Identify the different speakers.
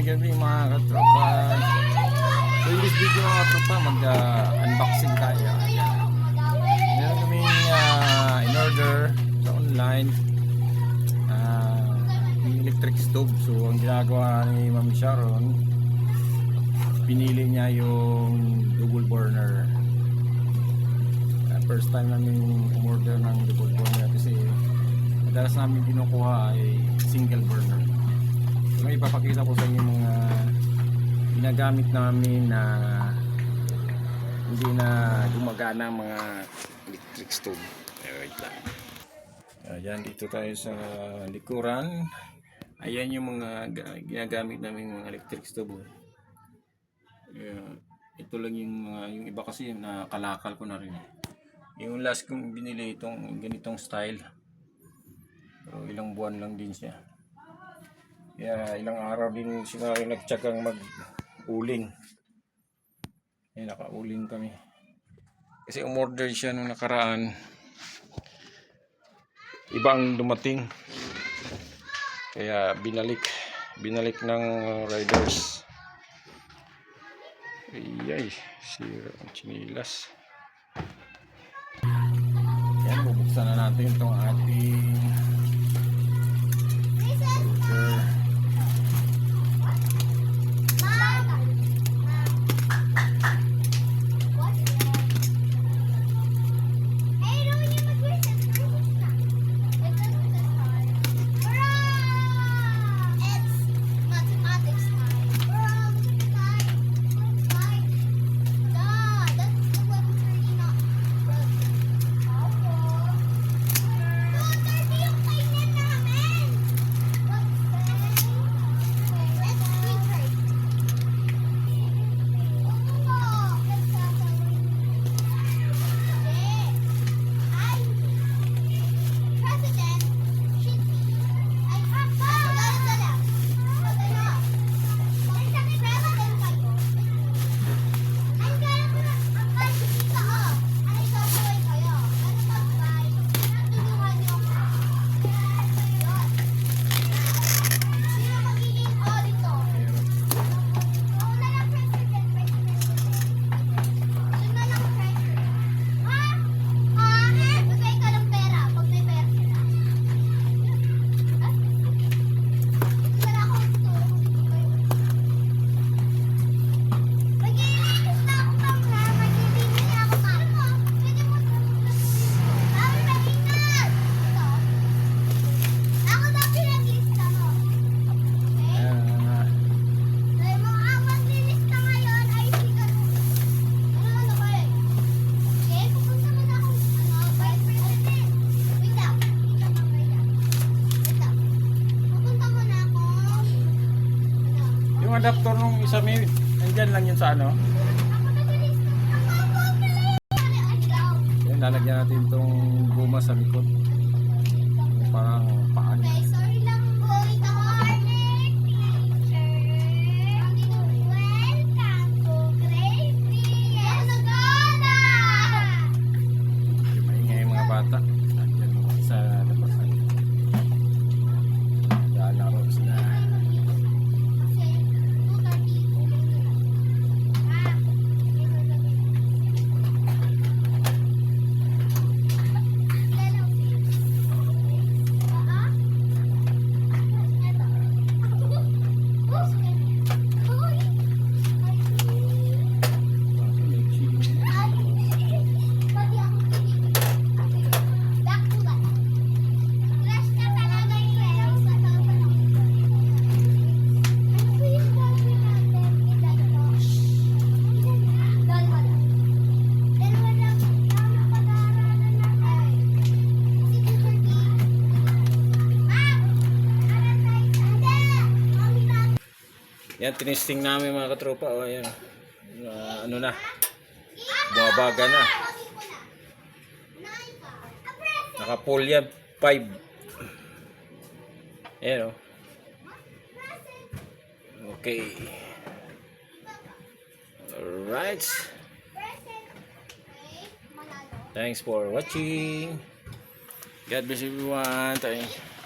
Speaker 1: gabi mga katropa. So in this video mga katropa, mag-unboxing tayo. Ayan. Meron kaming in-order sa online yung electric stove. So ang ginagawa ni Ma'am Sharon, pinili niya yung double burner. First time namin umorder ng double burner kasi madalas namin kinukuha ay single burner. So may ipapakita ko sa inyo mga ginagamit namin na hindi na gumagana mga electric stove. Wait lang. Ayan, dito tayo sa likuran. Ayan yung mga ginagamit namin mga electric stove. Ito lang yung yung iba kasi nakalakal ko na rin. Yung last kong binili itong ganitong style. Pero ilang buwan lang din siya. Kaya ilang araw din sila nagtsagang mag-uling. Naka-uling kami. Kasi umorder siya nung nakaraan. Ibang dumating. Kaya binalik ng riders. Ay, sira ang chinilas. Yan, bubuksan na natin itong ating order. Yung adapter nung isa may nandyan lang yun sa ano. Yan, lalagyan natin itong guma sa likod. Parang paan.
Speaker 2: Sorry lang po, ito morning teacher. Welcome to grade 3. Yes, Gona!
Speaker 1: Maingay yung mga bata. Nandyan sa labasan. Lalaro sila. Yan, tinesting namin mga katropa. O, yan. Ano na. Bumabaga na. Naka-pull yan. 5. Ayan o. Okay. Alright. Thanks for watching. God bless everyone. Thanks.